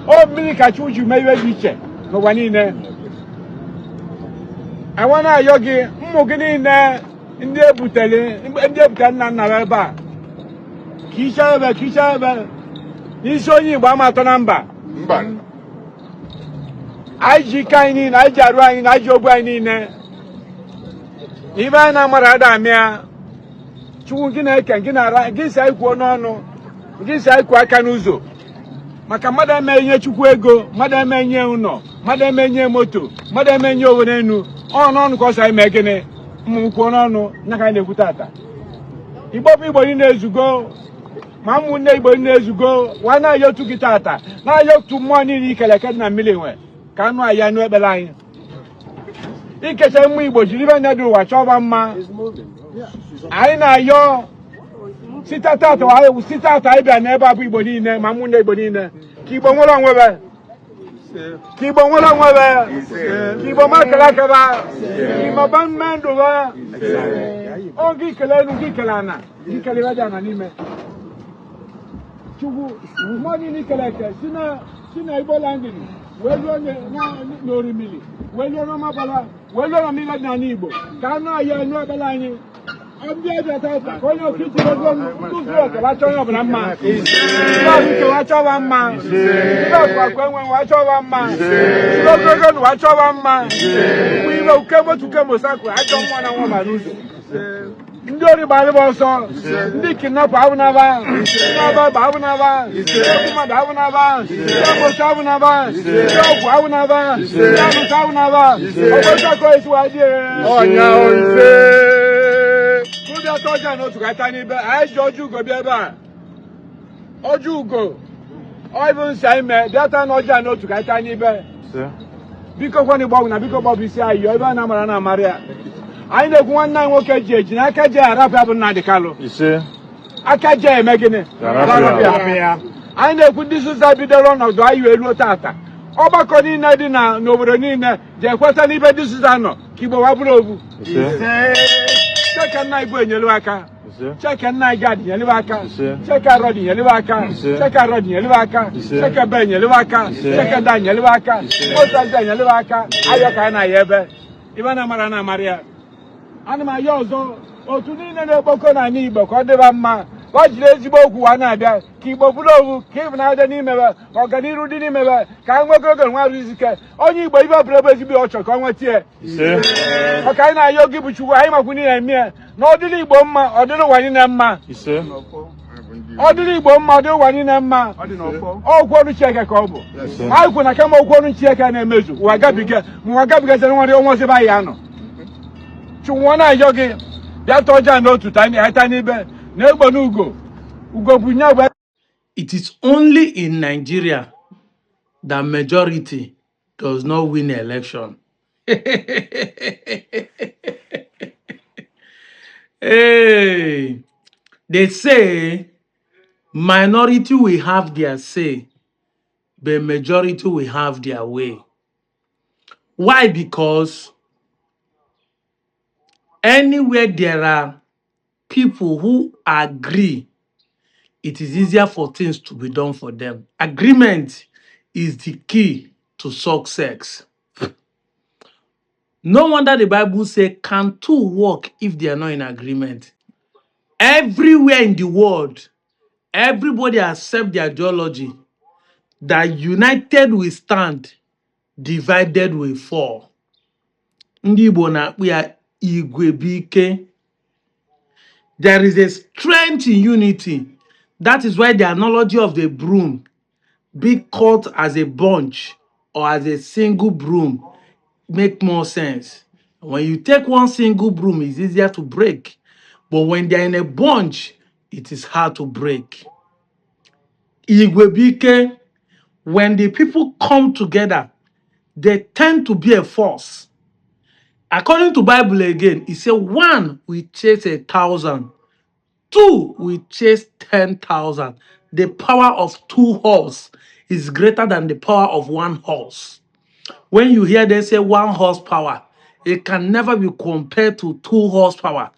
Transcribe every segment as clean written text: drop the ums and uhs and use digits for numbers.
Oh, Milika Chuju may be no one in there. I want to yogi, Mogini in there, in the Butele, in the Butana Naraba. Kisha, he's only Bama number. IG Kainin, I Jarwain, I Jobain in there. Even Amarada Mia, Chugina can get a guess I go no, guess I quite can uso. Maka mada menye chukwego, mada menye uno, mada menye moto, mada menye onenu. On cause I make it. Mukono, Naka Nekutata. Igbo in days ago, Mamu neighbor in days ago, why not you took it ata? Now you to money, you can like a million. Can I know the line? You can tell me, but you never know what over man. I know your sit out, I will sit out, I never be body in there, Mamu neighbor in there. Keep on along with her. Keep on along with her. Keep on Makalakaba. Keep on Bandova. Oh, Gikalana. Gikalana Nime. Chubu, money Nicoletta. Sina Ibolandini. Well, no remili. Well, no Mabala. Well, no Mila Nanibo. Kana, you know Balani. I'm the other type. When you're fitting to go, watch over a man. Watch over a man. Watch over a man. Watch over a man. We will come to Kamosako. I don't want a woman lose. Ndori Bible song. Nicking up Avnava. Avnava. Avnava. Avnava. Oh, now. I told you not to get any better. I told you go be better. Or you go. Or even say, man, that time not to get any better. Because when you walk now, because Bobby say, you ever Namarana Maria. I know one night walk at Judge, and I can't rap up on Nadicalo. You see? I can't jay making it. I know good this is that be the run of the IU Tata. Obaconi Nadina, Novoronina, Jaquata Niba, this is Anno. Kibo Abrovu. Check a night when you look at. Check a night guard, Yelivaka. Check a Roddy, Yelivaka. Check a Roddy, Yelivaka. Check a Ben, Yelivaka. Check a Dan, Yelivaka. What's that Dan, Yelivaka? Ayakana Yebe. Ivana Marana Maria. Anima Yozo. O to Nina Bocona Nibo, Codevama. Watch lazy Boku Anada. Kibo Bulovu, Kim Nada Nimeva, or Ganiru Dinimeva. Can we go and what is it? Only by your brother to be Ocho, come with you. Okay, now you give it to I'm a winning and me. No, the bomber, or the one in a man. Or the bomber, the one in a man. Oh, what to check a combo. How can I come over and check and measure? Wagabiga, Wagabiga, and one almost a Bayano. To one eye yogi, that told you no to tiny bed. Nobody Ugo Bunya. It is only in Nigeria that majority does not win election. Hey, they say minority will have their say, but majority will have their way. Why? Because anywhere there are people who agree, it is easier for things to be done for them. Agreement is the key to success. No wonder the Bible says, can two work if they are not in agreement? Everywhere in the world, everybody accept the ideology that united we stand, divided we fall. Ndị Igbo na-akpọ ya igwe bụ ike. There is a strength in unity. That is why the analogy of the broom be cut as a bunch or as a single broom make more sense. When you take one single broom, it's easier to break. But when they're in a bunch, it is hard to break. Igwebike, when the people come together, they tend to be a force. According to Bible again, it says 1 will chase 1,000, 2 will chase 10,000. The power of 2 horses is greater than the power of 1 horse. When you hear them say 1 horsepower, it can never be compared to 2 horsepower.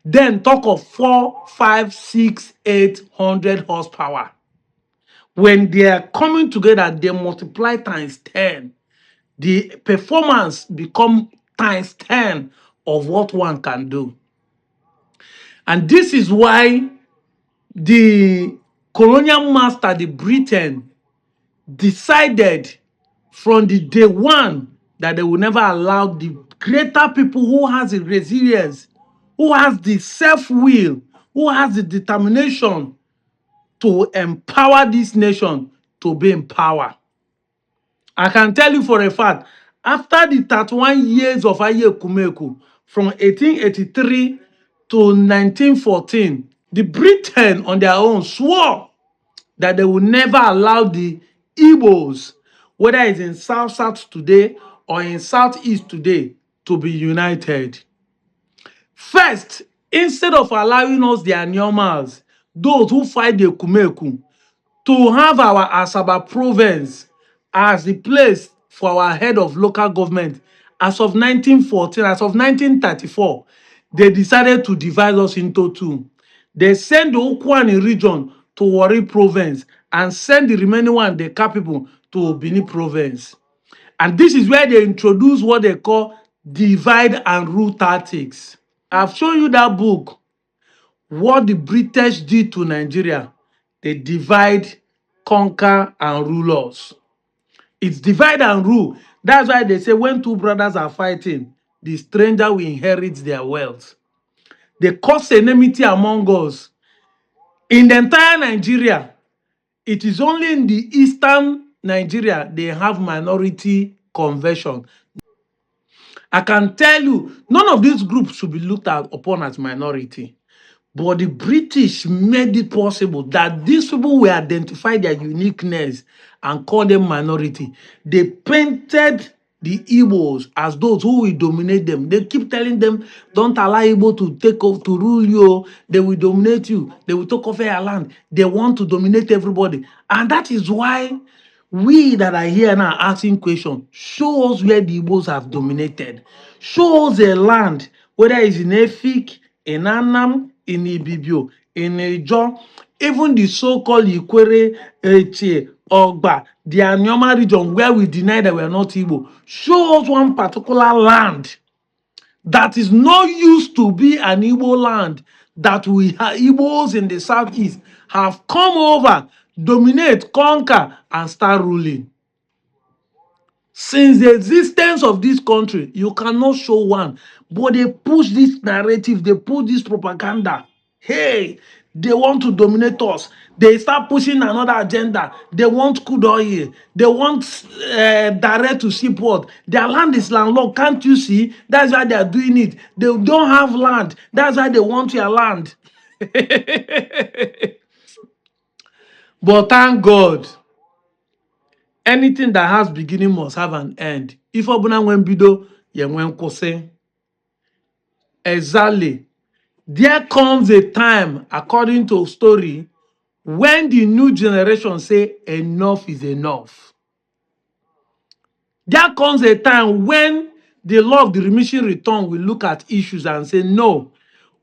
Then talk of 4, 5, 6, 800 horsepower. when they are coming together, they multiply times 10. The performance become times 10 of what one can do. And this is why the colonial master, the Britain, decided from the day one that they will never allow the greater people who has the resilience, who has the self-will, who has the determination to empower this nation to be in power. I can tell you for a fact, after the 31 years of Aye Kumeku, from 1883 to 1914, the Britain on their own swore that they will never allow the Igbos, whether it's in South today or in Southeast today, to be united. First, instead of allowing us their normals, those who fight the Kumeku, to have our Asaba province as the place for our head of local government, as of 1914, as of 1934, they decided to divide us into two. They send the Okwani region to Warri province and send the remaining one, the capital, to Bini province. And this is where they introduce what they call divide and rule tactics. I've shown you that book, what the British did to Nigeria. They divide, conquer, and rule us. It's divide and rule. That's why they say when two brothers are fighting, the stranger will inherit their wealth. They cause enmity among us. In the entire Nigeria, it is only in the eastern Nigeria they have minority conversion. I can tell you, none of these groups should be looked at upon as minority. But the British made it possible that these people will identify their uniqueness and call them minority. They painted the Igbos as those who will dominate them. They keep telling them, don't allow Igbo to take off, to rule you. They will dominate you. They will take over your land. They want to dominate everybody. And that is why we that are here now asking questions, show us where the Igbos have dominated. Show us a land, whether it's in Efik, in Anam, in Ibibio, in Ejo, even the so-called Ikwere, Eche, Ogba, the Anyoma region where we deny that we are not Igbo. Show us one particular land that is not used to be an Igbo land, that we Igbos in the southeast have come over, dominate, conquer, and start ruling. Since the existence of this country, you cannot show one, but they push this narrative, they push this propaganda. Hey, they want to dominate us. They start pushing another agenda. They want crude oil. They want direct to seaport. Their land is landlocked. Can't you see? That's why they are doing it. They don't have land. That's why they want your land. But thank God, anything that has beginning must have an end. If Obuna when bido, ye when kose. Exactly. There comes a time, according to story, when the new generation say enough is enough. There comes a time when the law of the diminishing return will look at issues and say, no,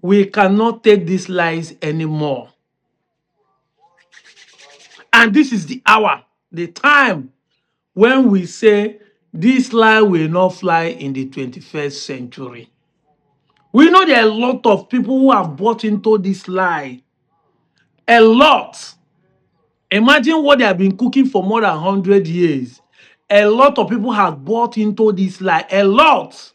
we cannot take these lies anymore. And this is the hour, the time, when we say this lie will not fly in the 21st century. We know there are a lot of people who have bought into this lie. A lot. Imagine what they have been cooking for more than 100 years. A lot of people have bought into this lie. A lot.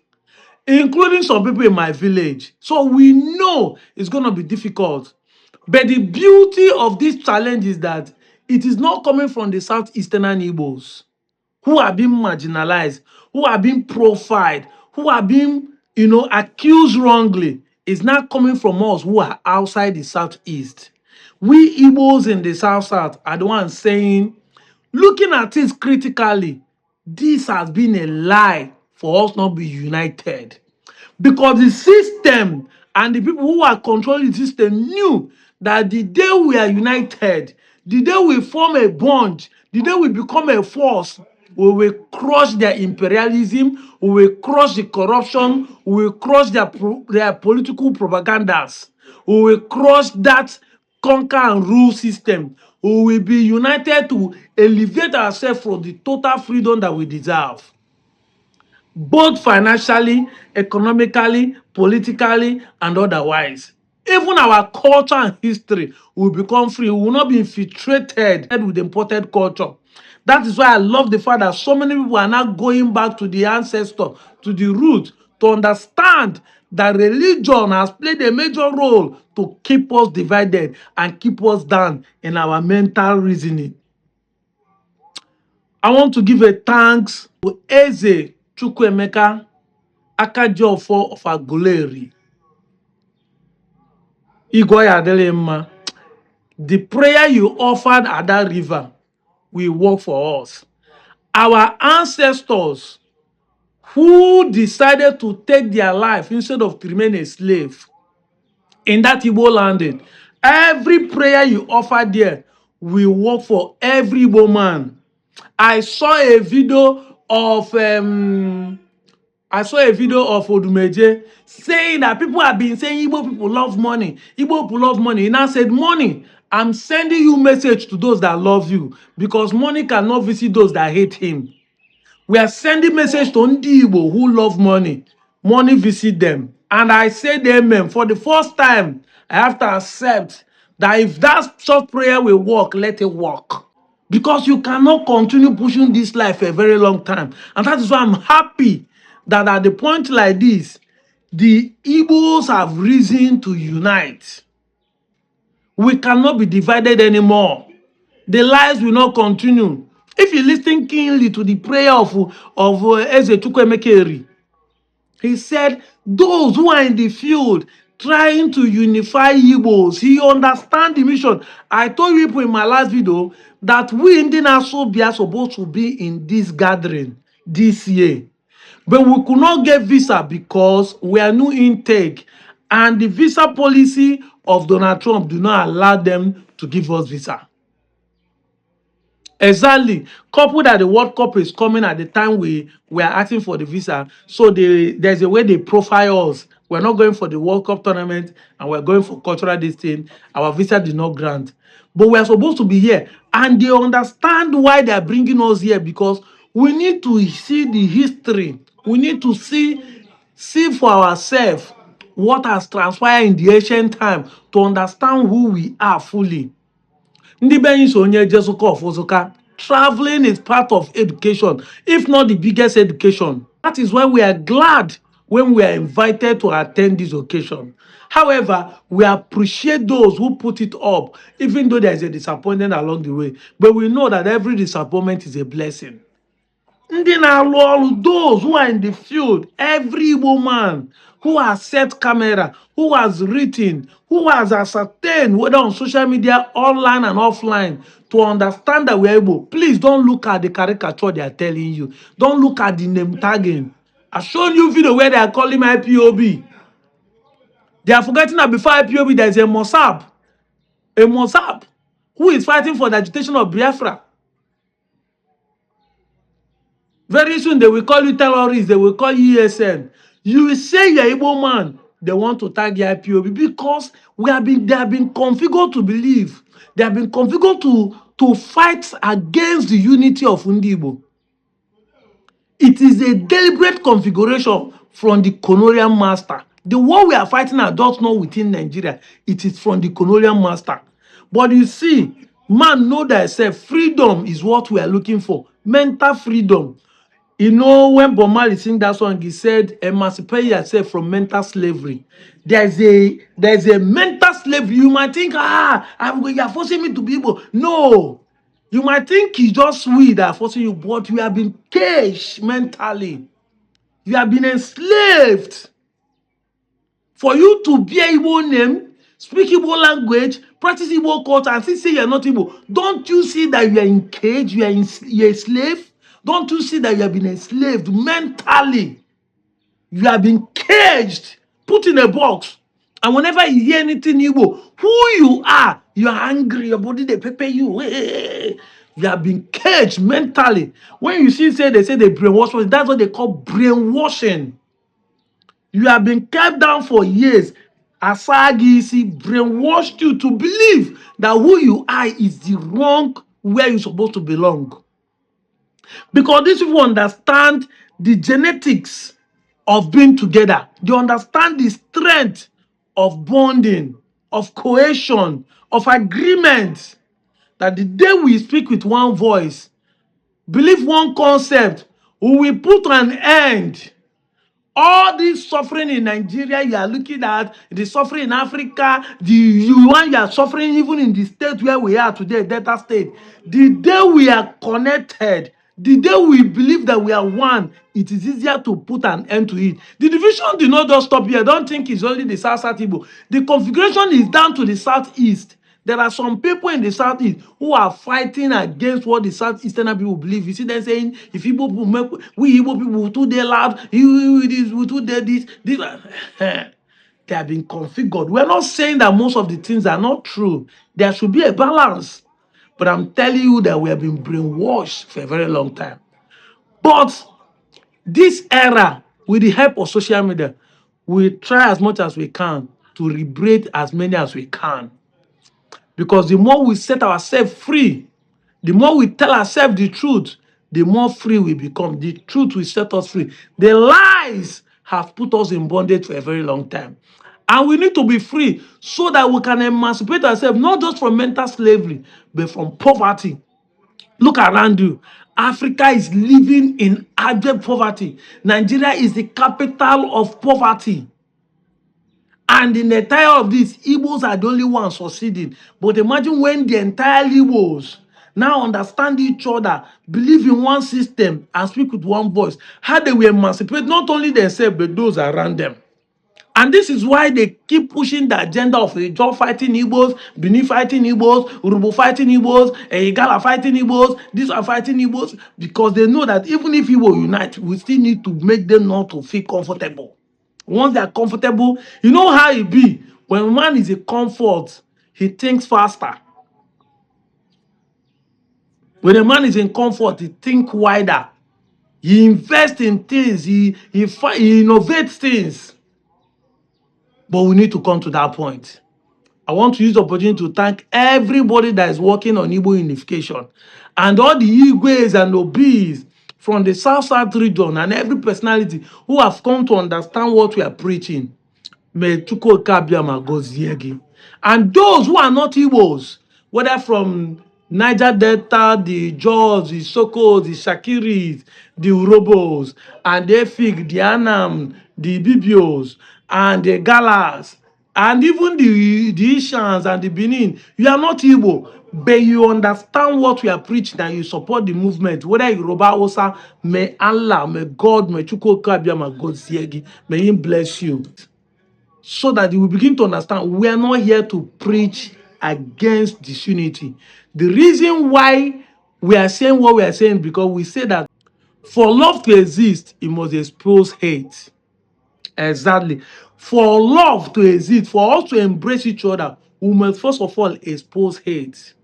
Including some people in my village. So we know it's going to be difficult. But the beauty of this challenge is that it is not coming from the Southeastern Igbos, who are being marginalized, who are being profiled, who are being, accused wrongly. It's not coming from us who are outside the Southeast. We Igbos in the South are the ones saying, looking at it critically, this has been a lie for us not to be united. Because the system and the people who are controlling the system knew that the day we are united, the day we form a bond, the day we become a force, we will crush their imperialism, we will crush the corruption, we will crush their political propagandas, we will crush that conquer and rule system. we will be united to elevate ourselves from the total freedom that we deserve, both financially, economically, politically, and otherwise. Even our culture and history will become free. We will not be infiltrated with imported culture. That is why I love the fact that so many people are now going back to the ancestor, to the root, to understand that religion has played a major role to keep us divided and keep us down in our mental reasoning. I want to give a thanks to Eze Chukwuemeka Akajiofo of Aguleri. Igwe Adelema. The prayer you offered at that river will work for us. Our ancestors who decided to take their life instead of to remain a slave in that Igbo landing, every prayer you offered there will work for every Igbo man. I saw a video of Odumeje saying that people have been saying Igbo people love money. Igbo people love money. He now said, money, I'm sending you message to those that love you, because money cannot visit those that hate him. We are sending message to Ndi Igbo who love money. Money visit them. And I said amen. For the first time, I have to accept that if that short prayer will work, let it work. Because you cannot continue pushing this life for a very long time. And that is why I'm happy that at the point like this, the Igbos have risen to unite. We cannot be divided anymore. The lies will not continue. If you listen keenly to the prayer of Eze Chukwuemeka, he said, those who are in the field trying to unify Igbos, he understands the mission. I told you people in my last video that we in the Nasobi are supposed to be in this gathering this year. But we could not get visa because we are new intake, and the visa policy of Donald Trump do not allow them to give us visa. Exactly. Coupled that the World Cup is coming at the time we are asking for the visa. So there's a way they profile us. We're not going for the World Cup tournament and we're going for cultural this thing. Our visa did not grant. But we're supposed to be here. And they understand why they're bringing us here, because we need to see the history. We need to see for ourselves what has transpired in the ancient time to understand who we are fully. Traveling is part of education, if not the biggest education. That is why we are glad when we are invited to attend this occasion. However, we appreciate those who put it up, even though there is a disappointment along the way. But we know that every disappointment is a blessing. Those who are in the field, every woman who has set camera, who has written, who has ascertained, whether on social media, online and offline, to understand that we're able. Please don't look at the caricature they are telling you. Don't look at the name tagging. I've shown you video where they are calling my IPOB. They are forgetting that before IPOB, there is a Mossab. A Mossab who is fighting for the agitation of Biafra. Very soon they will call you terrorists, they will call you ESN. You will say you're Igbo man, they want to tag the IPOB because they have been configured to believe. They have been configured to fight against the unity of Igbo. It is a deliberate configuration from the colonial master. The war we are fighting are just not within Nigeria. It is from the colonial master. But you see, man know thyself. Freedom is what we are looking for. Mental freedom. You know, when Bob Marley sing that song, he said, emancipate yourself from mental slavery. There's a mental slavery. You might think, you're forcing me to be able. No. You might think it's just we that are forcing you, but you have been caged mentally. You have been enslaved. For you to bear Igbo name, speak Igbo language, practice Igbo culture, and still say you're not Igbo. Don't you see that you are in cage, you're a slave? Don't you see that you have been enslaved mentally? You have been caged, put in a box. And whenever you hear anything Igbo, who you are angry, your body, they pepper you. You have been caged mentally. When you see, they say they brainwash, that's what they call brainwashing. You have been kept down for years. Asagisi brainwashed you to believe that who you are is the wrong where you're supposed to belong. Because these people understand the genetics of being together. They understand the strength of bonding, of cohesion, of agreement. That the day we speak with one voice, believe one concept, we will put an end. All this suffering in Nigeria, you are looking at the suffering in Africa, the one you are suffering even in the state where we are today, Delta State. The day we are connected, the day we believe that we are one, it is easier to put an end to it. The division did not just stop here. Don't think it's only the South Igbo. The configuration is down to the Southeast. There are some people in the Southeast who are fighting against what the Southeastern people believe. You see them saying, if Igbo people make, we Igbo people too they loud, we too they this. They have been configured. We're not saying that most of the things are not true. There should be a balance. But I'm telling you that we have been brainwashed for a very long time. But this era, with the help of social media, we try as much as we can to liberate as many as we can. Because the more we set ourselves free, the more we tell ourselves the truth, the more free we become. The truth will set us free. The lies have put us in bondage for a very long time. And we need to be free so that we can emancipate ourselves, not just from mental slavery, but from poverty. Look around you. Africa is living in abject poverty. Nigeria is the capital of poverty. And in the entire of this, Igbos are the only ones succeeding. But imagine when the entire Igbos now understand each other, believe in one system, and speak with one voice, how they will emancipate not only themselves, but those around them. And this is why they keep pushing the agenda of Ijaw fighting Igbos, Benin fighting Igbos, Urubu fighting Igbos, Igala fighting Igbos, these are fighting Igbos, because they know that even if Igbo unite, we still need to make them not to feel comfortable. Once they are comfortable, you know how it be. When a man is in comfort, he thinks faster. When a man is in comfort, he thinks wider. He invests in things. He innovates things. But we need to come to that point. I want to use the opportunity to thank everybody that is working on Igbo Unification and all the Igwes and Obis from the South region and every personality who have come to understand what we are preaching. May Chukwuka Abiyama gozie gị. And those who are not Igbos, whether from Niger Delta, the Jaws, the Sokos, the Shakiris, the Urobos, and the Efik, the Anam, the Bibios, and the Galas, and even the Ishans and the Benin, you are not Igbo, but you understand what we are preaching and you support the movement. Whether you Yoruba Osa, may Allah, may God, may Chukwuka Abiyama gozie gị, may Him bless you. So that you will begin to understand we are not here to preach against disunity. The reason why we are saying what we are saying because we say that for love to exist, it must expose hate. Exactly. For love to exist, for us to embrace each other, we must first of all expose hate.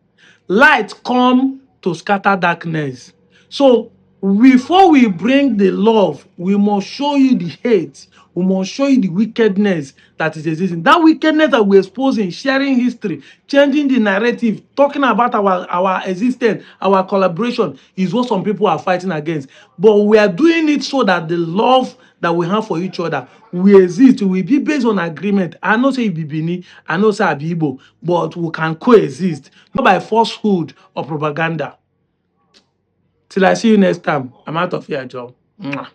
Light come to scatter darkness. So before we bring the love, we must show you the hate. We must show you the wickedness that is existing. That wickedness that we're exposing, sharing history, changing the narrative, talking about our existence, our collaboration is what some people are fighting against. But we are doing it so that the love that we have for each other will exist. We will be based on agreement. I know say be Bini, I know say be Igbo, but we can coexist, not by falsehood or propaganda. Till I see you next time. I'm out of here, Joe. Mwah.